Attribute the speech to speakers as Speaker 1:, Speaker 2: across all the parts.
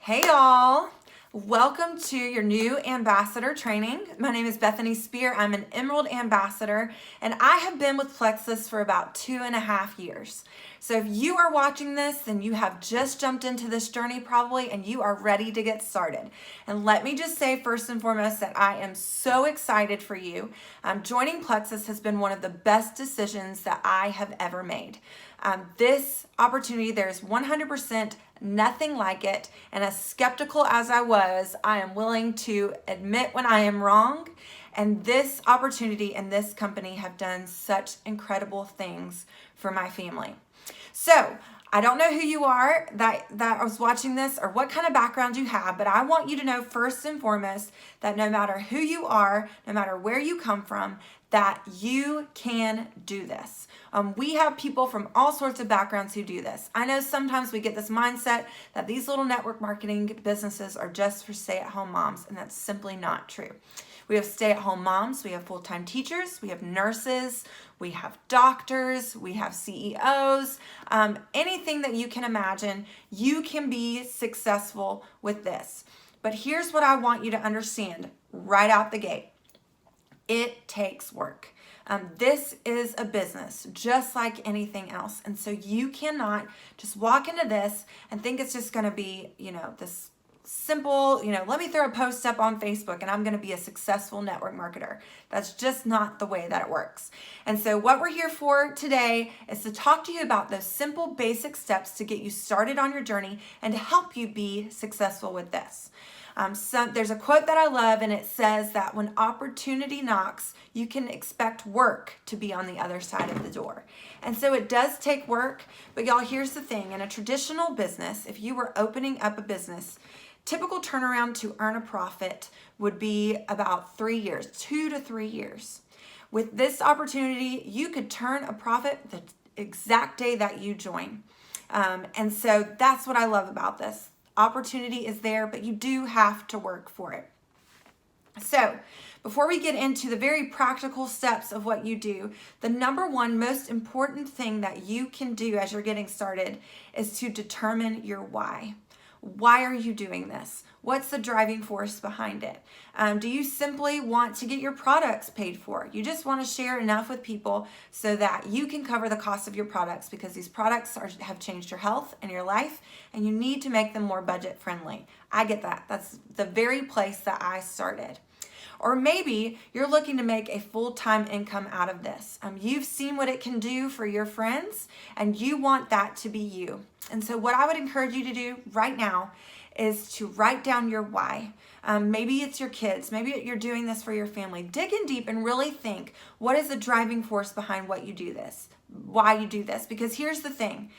Speaker 1: Hey y'all, welcome to your new ambassador training. My name is Bethany Spear. I'm an Emerald Ambassador and I have been with Plexus for about 2.5 years. So if you are watching this, then you have just jumped into this journey probably and you are ready to get started. And let me just say first and foremost that I am so excited for you. Joining Plexus has been one of the best decisions that I have ever made. This opportunity, there's 100% nothing like it. And as skeptical as I was, I am willing to admit when I am wrong. And this opportunity and this company have done such incredible things for my family. So I don't know who you are that was watching this or what kind of background you have, but I want you to know first and foremost that no matter who you are, no matter where you come from, that you can do this. We have people from all sorts of backgrounds who do this. I know sometimes we get this mindset that these little network marketing businesses are just for stay-at-home moms, and that's simply not true. We have stay-at-home moms, we have full-time teachers, we have nurses, we have doctors, we have CEOs, anything that you can imagine, you can be successful with this. But here's what I want you to understand right out the gate. It takes work. This is a business just like anything else. And so you cannot just walk into this and think it's just going to be, this simple, let me throw a post up on Facebook and I'm going to be a successful network marketer. That's just not the way that it works. And so what we're here for today is to talk to you about those simple basic steps to get you started on your journey and to help you be successful with this. There's a quote that I love and it says that when opportunity knocks, you can expect work to be on the other side of the door. And so it does take work, but y'all, here's the thing. In a traditional business, if you were opening up a business, typical turnaround to earn a profit would be about 3 years, 2 to 3 years. With this opportunity, you could turn a profit the exact day that you join. And so that's what I love about this. Opportunity is there, but you do have to work for it. So before we get into the very practical steps of what you do, the number one most important thing that you can do as you're getting started is to determine your why. Why are you doing this? What's the driving force behind it? Do you simply want to get your products paid for? You just want to share enough with people so that you can cover the cost of your products because these products have changed your health and your life and you need to make them more budget friendly. I get that. That's the very place that I started. Or maybe you're looking to make a full-time income out of this. You've seen what it can do for your friends and you want that to be you. And so what I would encourage you to do right now is to write down your why. Maybe it's your kids. Maybe you're doing this for your family. Dig in deep and really think, what is the driving force behind what you do this? Why you do this? Because here's the thing.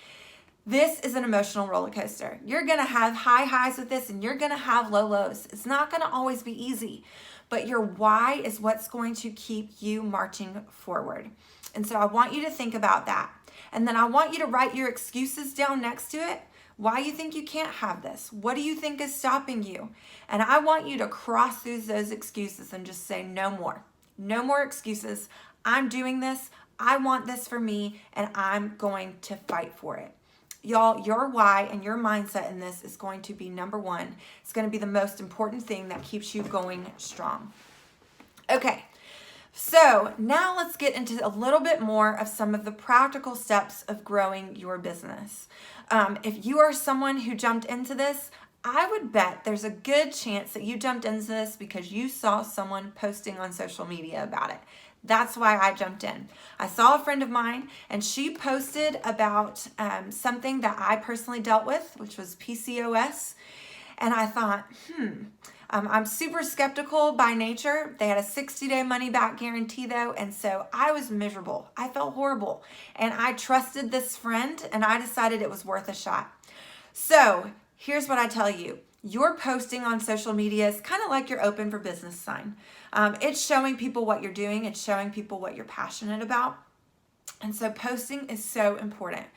Speaker 1: This is an emotional roller coaster. You're going to have high highs with this and you're going to have low lows. It's not going to always be easy, but your why is what's going to keep you marching forward. And so I want you to think about that. And then I want you to write your excuses down next to it. Why you think you can't have this? What do you think is stopping you? And I want you to cross through those excuses and just say no more. No more excuses. I'm doing this. I want this for me and I'm going to fight for it. Y'all, your why and your mindset in this is going to be number one. It's going to be the most important thing that keeps you going strong. Okay, so now let's get into a little bit more of some of the practical steps of growing your business. If you are someone who jumped into this, I would bet there's a good chance that you jumped into this because you saw someone posting on social media about it. That's why I jumped in. I saw a friend of mine and she posted about something that I personally dealt with, which was PCOS. And I thought, I'm super skeptical by nature. They had a 60-day money back guarantee though. And so I was miserable. I felt horrible. And I trusted this friend and I decided it was worth a shot. So here's what I tell you. Your posting on social media is kind of like your open for business sign. It's showing people what you're doing. It's showing people what you're passionate about. And so posting is so important.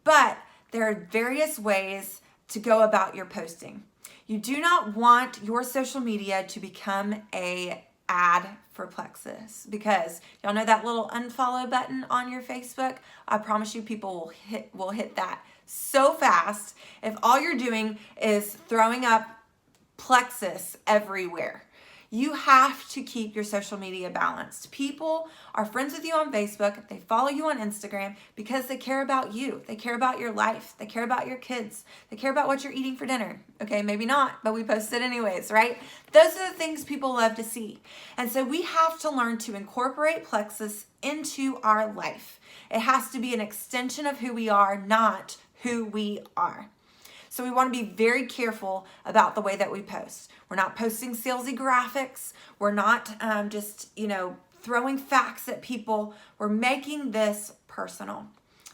Speaker 1: But there are various ways to go about your posting. You do not want your social media to become an ad for Plexus because y'all know that little unfollow button on your Facebook? I promise you people will hit that so fast if all you're doing is throwing up plexus everywhere. You have to keep your social media balanced. People are friends with you on Facebook. They follow you on Instagram because they care about you. They care about your life. They care about your kids. They care about what you're eating for dinner. Okay, maybe not, but we post it anyways, right? Those are the things people love to see. And so we have to learn to incorporate plexus into our life. It has to be an extension of who we are, not who we are. So we want to be very careful about the way that we post. We're not posting salesy graphics. We're not just, throwing facts at people. We're making this personal.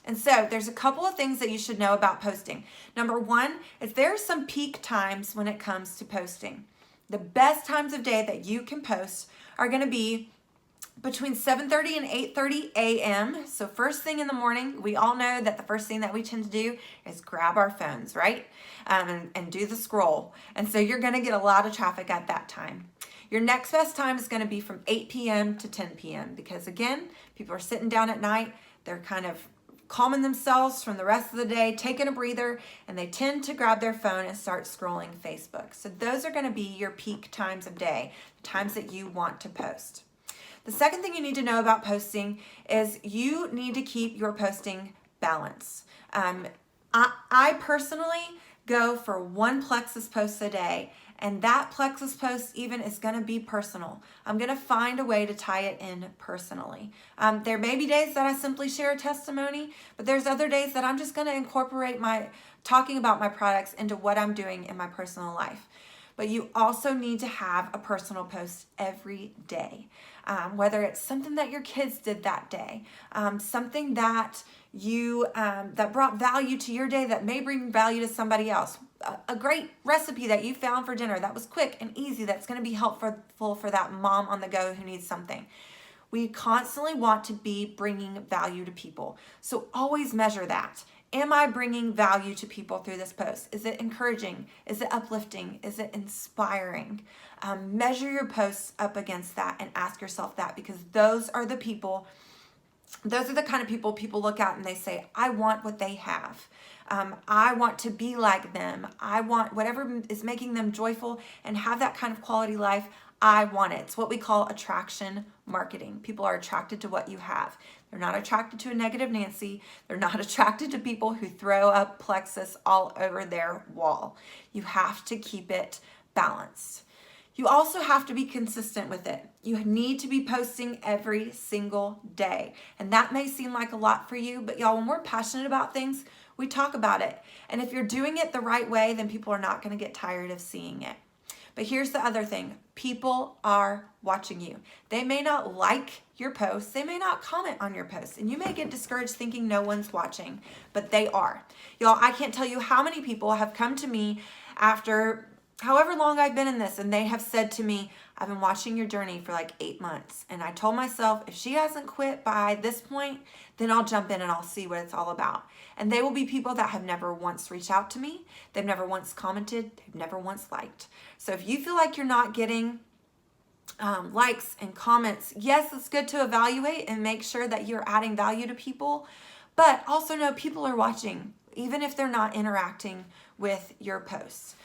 Speaker 1: And so there's a couple of things that you should know about posting. Number one is there are some peak times when it comes to posting. The best times of day that you can post are going to be between 7:30 and 8:30 a.m. So first thing in the morning, we all know that the first thing that we tend to do is grab our phones, right? And do the scroll. And so you're going to get a lot of traffic at that time. Your next best time is going to be from 8 p.m. to 10 p.m. because again, people are sitting down at night. They're kind of calming themselves from the rest of the day, taking a breather, and they tend to grab their phone and start scrolling Facebook. So those are going to be your peak times of day, the times that you want to post. The second thing you need to know about posting is you need to keep your posting balanced. I personally go for one plexus post a day, and that plexus post even is going to be personal. I'm going to find a way to tie it in personally. There may be days that I simply share a testimony, but there's other days that I'm just going to incorporate my talking about my products into what I'm doing in my personal life. But you also need to have a personal post every day. Whether it's something that your kids did that day, something that you that brought value to your day that may bring value to somebody else, a great recipe that you found for dinner that was quick and easy that's going to be helpful for that mom on the go who needs something. We constantly want to be bringing value to people. So always measure that. Am I bringing value to people through this post? Is it encouraging? Is it uplifting? Is it inspiring? Measure your posts up against that and ask yourself that, because those are the kind of people look at and they say, I want what they have. I want to be like them. I want whatever is making them joyful and have that kind of quality life. I want it. It's what we call attraction marketing. People are attracted to what you have. They're not attracted to a negative Nancy. They're not attracted to people who throw up plexus all over their wall. You have to keep it balanced. You also have to be consistent with it. You need to be posting every single day. And that may seem like a lot for you, but y'all, when we're passionate about things, we talk about it. And if you're doing it the right way, then people are not going to get tired of seeing it. But here's the other thing. People are watching you. They may not like your posts. They may not comment on your posts. And you may get discouraged thinking no one's watching, but they are. Y'all, I can't tell you how many people have come to me after however long I've been in this, and they have said to me, I've been watching your journey for like 8 months. And I told myself, if she hasn't quit by this point, then I'll jump in and I'll see what it's all about. And they will be people that have never once reached out to me. They've never once commented. They've never once liked. So if you feel like you're not getting likes and comments, yes, it's good to evaluate and make sure that you're adding value to people. But also know people are watching, even if they're not interacting with your posts.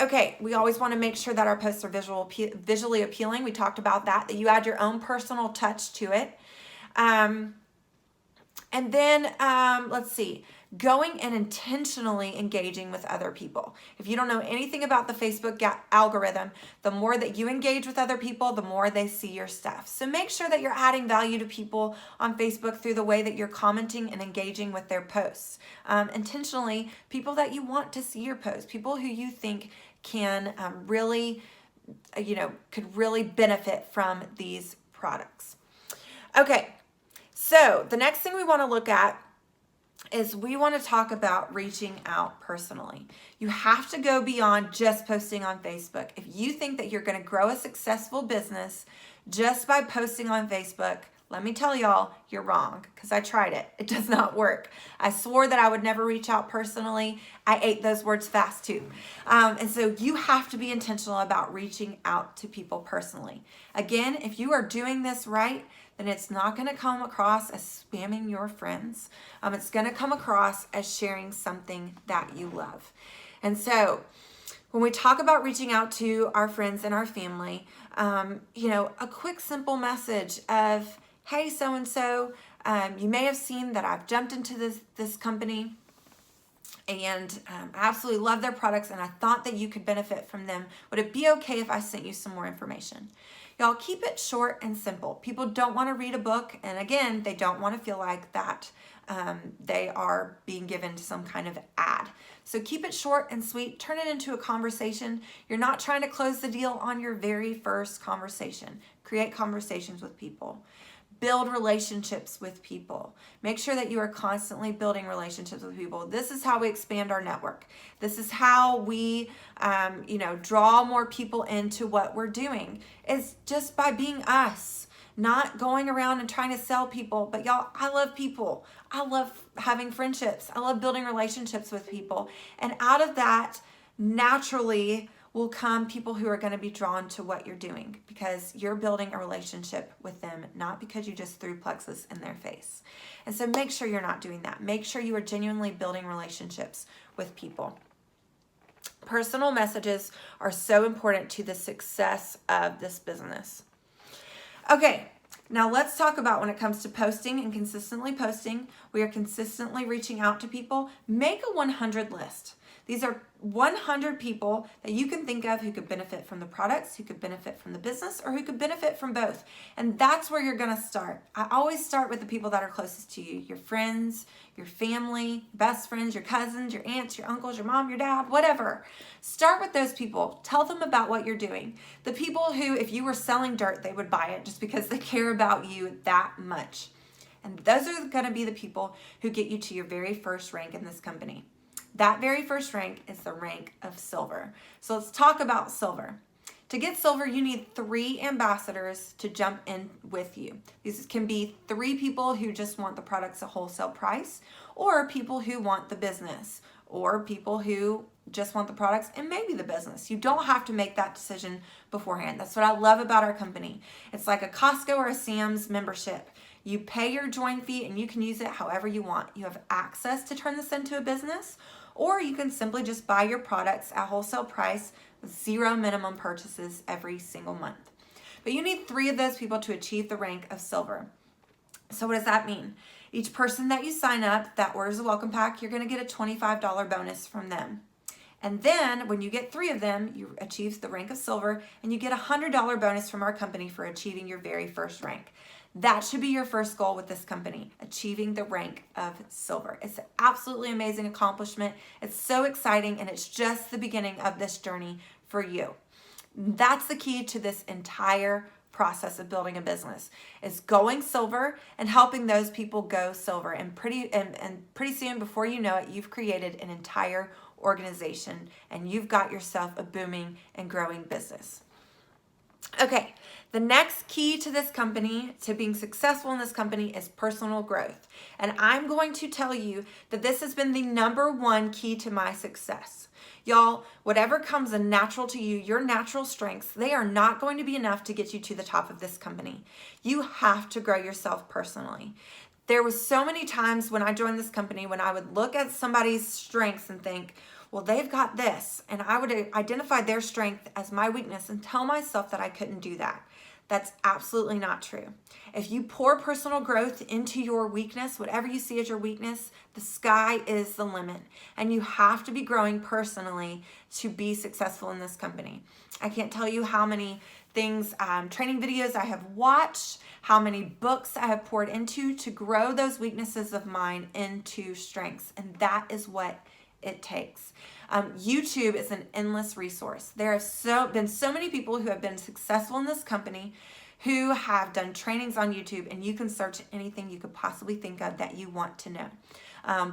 Speaker 1: Okay, we always want to make sure that our posts are visually appealing. We talked about that you add your own personal touch to it. And then, let's see, going and intentionally engaging with other people. If you don't know anything about the Facebook algorithm, the more that you engage with other people, the more they see your stuff. So make sure that you're adding value to people on Facebook through the way that you're commenting and engaging with their posts. Intentionally, people that you want to see your posts, people who you think can really, could really benefit from these products. Okay, so the next thing we want to look at is we want to talk about reaching out personally. You have to go beyond just posting on Facebook. If you think that you're going to grow a successful business just by posting on Facebook, Let me tell y'all, you're wrong, because I tried it. It does not work. I swore that I would never reach out personally. I ate those words fast too. And so you have to be intentional about reaching out to people personally. Again, if you are doing this right, then it's not going to come across as spamming your friends. It's going to come across as sharing something that you love. And so when we talk about reaching out to our friends and our family, a quick, simple message of, hey, so-and-so, you may have seen that I've jumped into this company and I absolutely love their products and I thought that you could benefit from them. Would it be okay if I sent you some more information? Y'all, keep it short and simple. People don't want to read a book, and again, they don't want to feel like that they are being given some kind of ad. So keep it short and sweet. Turn it into a conversation. You're not trying to close the deal on your very first conversation. Create conversations with people. Build relationships with people. Make sure that you are constantly building relationships with people. This is how we expand our network. This is how we, draw more people into what we're doing. It's just by being us, not going around and trying to sell people. But y'all, I love people. I love having friendships. I love building relationships with people. And out of that, naturally, will come people who are going to be drawn to what you're doing because you're building a relationship with them, not because you just threw Plexus in their face. And so make sure you're not doing that. Make sure you are genuinely building relationships with people. Personal messages are so important to the success of this business. Okay, now let's talk about when it comes to posting and consistently posting. We are consistently reaching out to people. Make a 100 list. These are 100 people that you can think of who could benefit from the products, who could benefit from the business, or who could benefit from both. And that's where you're going to start. I always start with the people that are closest to you, your friends, your family, best friends, your cousins, your aunts, your uncles, your mom, your dad, whatever. Start with those people. Tell them about what you're doing. The people who, if you were selling dirt, they would buy it just because they care about you that much. And those are going to be the people who get you to your very first rank in this company. That very first rank is the rank of silver. So let's talk about silver. To get silver, you need 3 ambassadors to jump in with you. These can be 3 people who just want the products at wholesale price, or people who want the business, or people who just want the products and maybe the business. You don't have to make that decision beforehand. That's what I love about our company. It's like a Costco or a Sam's membership. You pay your join fee and you can use it however you want. You have access to turn this into a business, or you can simply just buy your products at wholesale price with 0 minimum purchases every single month. But you need 3 of those people to achieve the rank of silver. So what does that mean? Each person that you sign up that orders a welcome pack, you're going to get a $25 bonus from them. And then when you get 3 of them, you achieve the rank of silver and you get a $100 bonus from our company for achieving your very first rank. That should be your first goal with this company, achieving the rank of silver. It's an absolutely amazing accomplishment. It's so exciting, and it's just the beginning of this journey for you. That's the key to this entire process of building a business, is going silver and helping those people go silver. And pretty soon, before you know it, you've created an entire organization and you've got yourself a booming and growing business. Okay, the next key to this company, to being successful in this company, is personal growth. And I'm going to tell you that this has been the #1 key to my success. Y'all, whatever comes natural to you, your natural strengths, they are not going to be enough to get you to the top of this company. You have to grow yourself personally. There was so many times when I joined this company when I would look at somebody's strengths and think, well, they've got this, and I would identify their strength as my weakness and tell myself that I couldn't do that. That's absolutely not true. If you pour personal growth into your weakness, whatever you see as your weakness, the sky is the limit. And you have to be growing personally to be successful in this company. I can't tell you how many things, training videos I have watched, how many books I have poured into to grow those weaknesses of mine into strengths. And that is what it takes. YouTube is an endless resource. There have been so many people who have been successful in this company who have done trainings on YouTube, and you can search anything you could possibly think of that you want to know.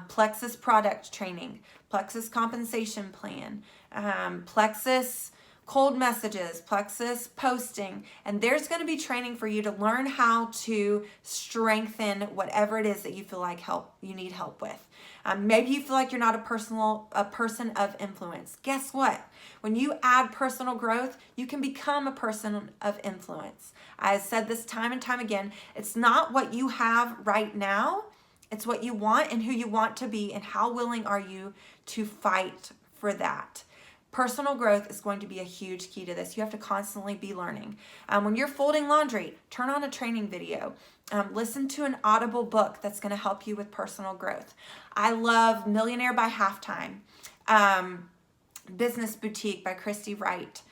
Speaker 1: Plexus product training, Plexus compensation plan, Plexus cold messages, Plexus posting, and there's going to be training for you to learn how to strengthen whatever it is that you feel like you need help with. Maybe you feel like you're not a person of influence. Guess what? When you add personal growth, you can become a person of influence. I said this time and time again, it's not what you have right now, it's what you want and who you want to be, and how willing are you to fight for that. Personal growth is going to be a huge key to this. You have to constantly be learning. When you're folding laundry, turn on a training video. Listen to an Audible book that's going to help you with personal growth. I love Millionaire by Halftime, Business Boutique by Christy Wright,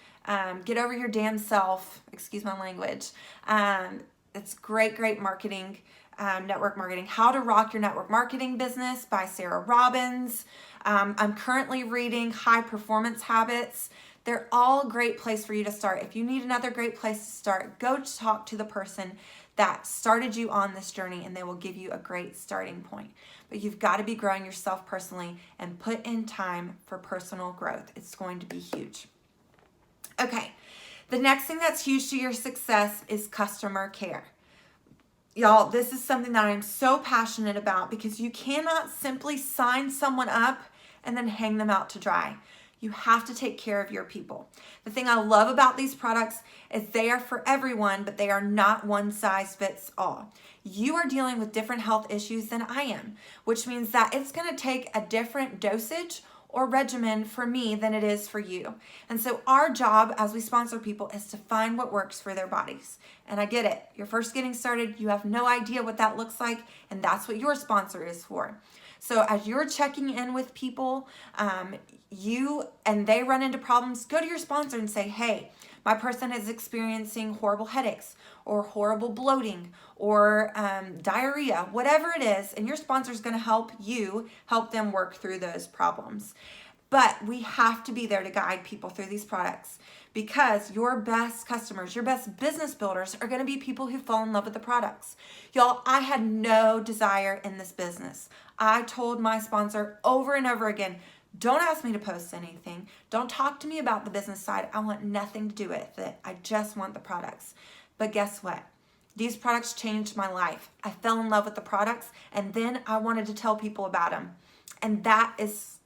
Speaker 1: Get Over Your Damn Self, excuse my language. It's great marketing, network marketing. How to Rock Your Network Marketing Business by Sarah Robbins. I'm currently reading High Performance Habits. They're all a great place for you to start. If you need another great place to start, go talk to the person that started you on this journey, and they will give you a great starting point. But you've got to be growing yourself personally and put in time for personal growth. It's going to be huge. Okay, the next thing that's huge to your success is customer care. Y'all, this is something that I'm so passionate about, because you cannot simply sign someone up and then hang them out to dry. You have to take care of your people. The thing I love about these products is they are for everyone, but they are not one size fits all. You are dealing with different health issues than I am, which means that it's going to take a different dosage or regimen for me than it is for you. And so our job as we sponsor people is to find what works for their bodies. And I get it. You're first getting started. You have no idea what that looks like. And that's what your sponsor is for. So as you're checking in with people, they run into problems, go to your sponsor and say, hey, my person is experiencing horrible headaches or horrible bloating or diarrhea, whatever it is, and your sponsor is going to help them work through those problems. But we have to be there to guide people through these products, because your best customers, your best business builders are going to be people who fall in love with the products. Y'all, I had no desire in this business. I told my sponsor over and over again, don't ask me to post anything. Don't talk to me about the business side. I want nothing to do with it. I just want the products. But guess what? These products changed my life. I fell in love with the products, and then I wanted to tell people about them. And that is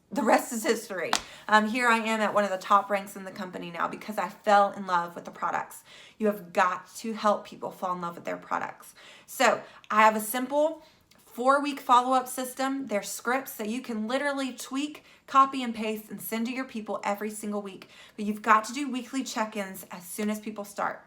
Speaker 1: the rest is history. Here I am at one of the top ranks in the company now because I fell in love with the products. You have got to help people fall in love with their products. So I have a simple 4-week follow-up system. There's scripts that you can literally tweak, copy and paste, and send to your people every single week. But you've got to do weekly check-ins as soon as people start.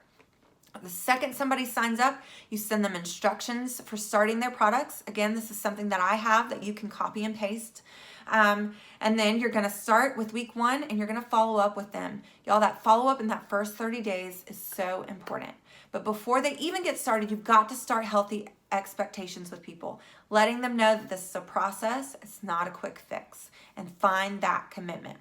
Speaker 1: The second somebody signs up, you send them instructions for starting their products. Again, this is something that I have that you can copy and paste. And then you're going to start with week 1 and you're going to follow up with them. Y'all, that follow-up in that first 30 days is so important. But before they even get started, you've got to start healthy expectations with people, letting them know that this is a process, it's not a quick fix, and find that commitment.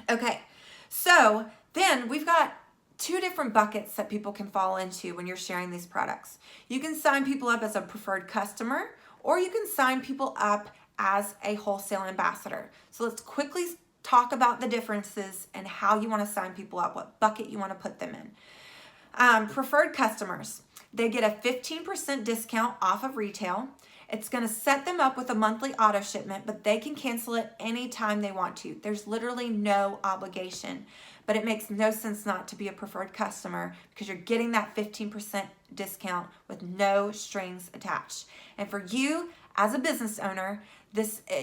Speaker 1: Okay, so then we've got 2 different buckets that people can fall into when you're sharing these products. You can sign people up as a preferred customer, or you can sign people up as a wholesale ambassador. So let's quickly talk about the differences and how you want to sign people up, what bucket you want to put them in. Preferred customers, they get a 15% discount off of retail. It's going to set them up with a monthly auto shipment, but they can cancel it anytime they want to. There's literally no obligation, but it makes no sense not to be a preferred customer because you're getting that 15% discount with no strings attached. And for you as a business owner,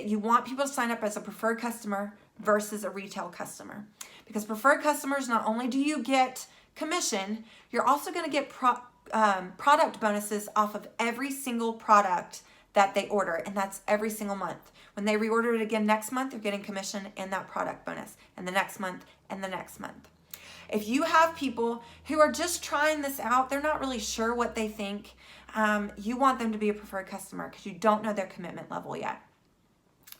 Speaker 1: you want people to sign up as a preferred customer versus a retail customer, because preferred customers, not only do you get commission, you're also going to get product bonuses off of every single product that they order, and that's every single month. When they reorder it again next month, they're getting commission and that product bonus, and the next month and the next month. If you have people who are just trying this out, they're not really sure what they think, you want them to be a preferred customer because you don't know their commitment level yet.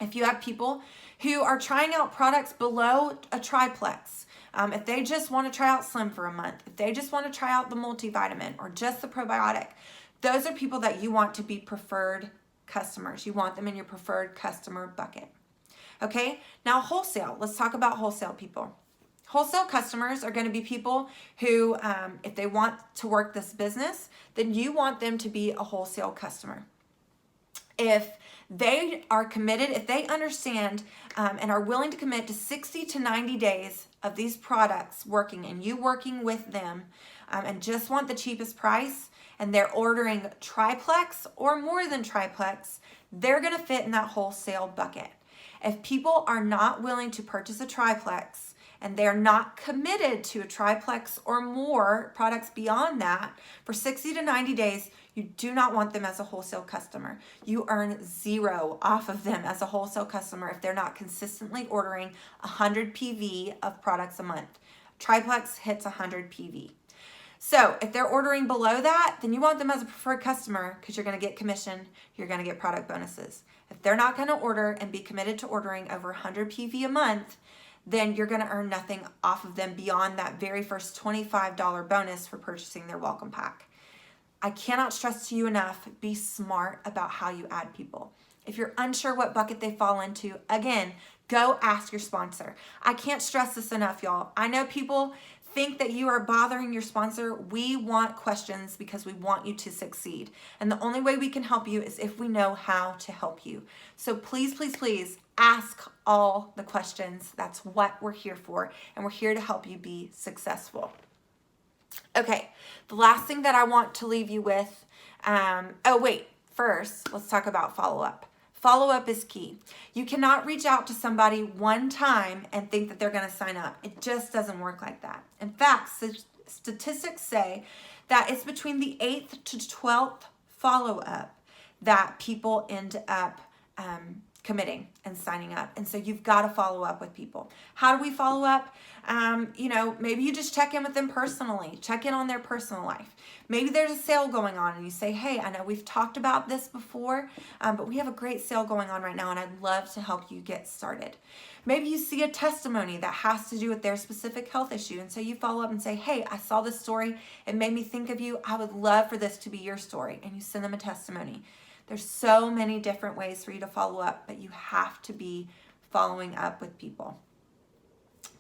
Speaker 1: If you have people who are trying out products below a triplex, if they just want to try out Slim for a month, if they just want to try out the multivitamin or just the probiotic, those are people that you want to be preferred customers. You want them in your preferred customer bucket. Okay, now wholesale. Let's talk about wholesale people. Wholesale customers are going to be people who, if they want to work this business, then you want them to be a wholesale customer. If they are committed, if they understand and are willing to commit to 60 to 90 days of these products working and you working with them and just want the cheapest price, and they're ordering triplex or more than triplex, they're going to fit in that wholesale bucket. If people are not willing to purchase a triplex and they're not committed to a triplex or more products beyond that for 60 to 90 days, you do not want them as a wholesale customer. You earn zero off of them as a wholesale customer if they're not consistently ordering 100 PV of products a month. Triplex hits 100 PV. So if they're ordering below that, then you want them as a preferred customer because you're going to get commission, you're going to get product bonuses. If they're not going to order and be committed to ordering over 100 PV a month, then you're going to earn nothing off of them beyond that very first $25 bonus for purchasing their welcome pack. I cannot stress to you enough, be smart about how you add people. If you're unsure what bucket they fall into, again, go ask your sponsor. I can't stress this enough, y'all. I know people think that you are bothering your sponsor. We want questions because we want you to succeed. And the only way we can help you is if we know how to help you. So please, please, please ask all the questions. That's what we're here for. And we're here to help you be successful. Okay, the last thing that I want to leave you with, first, let's talk about follow-up. Follow-up is key. You cannot reach out to somebody one time and think that they're going to sign up. It just doesn't work like that. In fact, statistics say that it's between the 8th to 12th follow-up that people end up committing and signing up. And so you've got to follow up with people. How do we follow up? Maybe you just check in with them personally, check in on their personal life. Maybe there's a sale going on and you say, hey, I know we've talked about this before, but we have a great sale going on right now and I'd love to help you get started. Maybe you see a testimony that has to do with their specific health issue. And so you follow up and say, hey, I saw this story. It made me think of you. I would love for this to be your story. And you send them a testimony. There's so many different ways for you to follow up, but you have to be following up with people.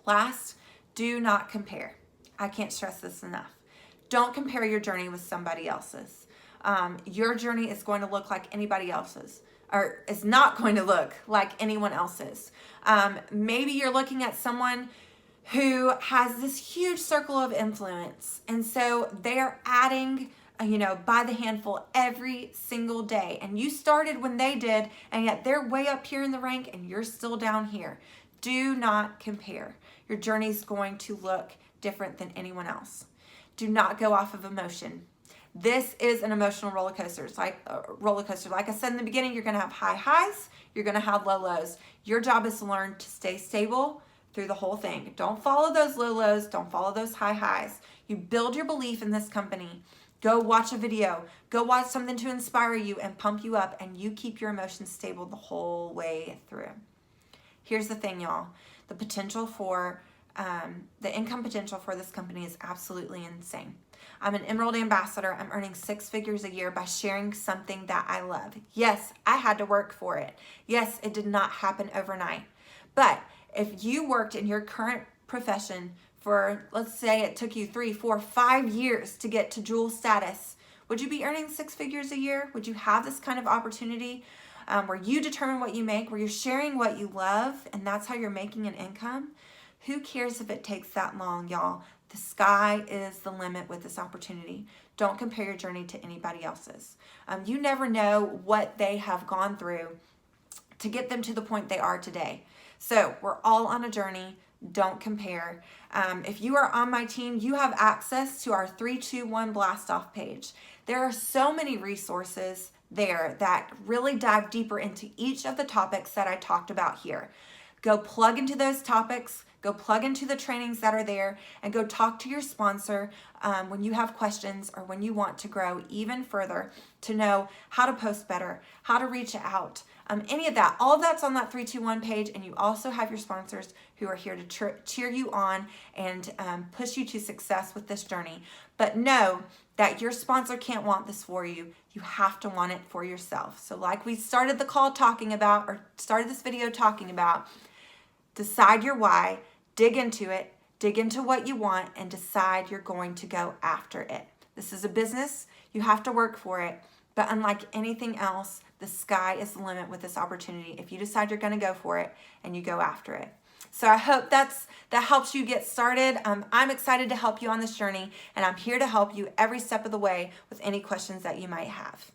Speaker 1: Last, do not compare. I can't stress this enough. Don't compare your journey with somebody else's. Your journey is going to look like anybody else's, or is not going to look like anyone else's. Maybe you're looking at someone who has this huge circle of influence, and so they're adding by the handful every single day. And you started when they did, and yet they're way up here in the rank and you're still down here. Do not compare. Your journey is going to look different than anyone else. Do not go off of emotion. This is an emotional roller coaster. It's like a roller coaster. Like I said in the beginning, you're going to have high highs, you're going to have low lows. Your job is to learn to stay stable through the whole thing. Don't follow those low lows, don't follow those high highs. You build your belief in this company. Go watch a video, go watch something to inspire you and pump you up, and you keep your emotions stable the whole way through. Here's the thing, y'all. The potential for, the income potential for this company is absolutely insane. I'm an Emerald Ambassador. I'm earning 6 figures a year by sharing something that I love. Yes, I had to work for it. Yes, it did not happen overnight. But if you worked in your current profession for, let's say it took you 3, 4, 5 years to get to jewel status, would you be earning 6 figures a year? Would you have this kind of opportunity where you determine what you make, where you're sharing what you love, and that's how you're making an income? Who cares if it takes that long, y'all? The sky is the limit with this opportunity. Don't compare your journey to anybody else's. You never know what they have gone through to get them to the point they are today. So we're all on a journey. Don't compare. If you are on my team, you have access to our 321 Blast Off page. There are so many resources there that really dive deeper into each of the topics that I talked about here. Go plug into those topics, go plug into the trainings that are there, and go talk to your sponsor when you have questions or when you want to grow even further to know how to post better, how to reach out, any of that. All of that's on that 321 page, and you also have your sponsors who are here to cheer you on and push you to success with this journey. But know that your sponsor can't want this for you. You have to want it for yourself. So like we started the call talking about, or started this video talking about, decide your why, dig into it, dig into what you want, and decide you're going to go after it. This is a business. You have to work for it. But unlike anything else, the sky is the limit with this opportunity if you decide you're going to go for it and you go after it. So I hope that helps you get started. I'm excited to help you on this journey, and I'm here to help you every step of the way with any questions that you might have.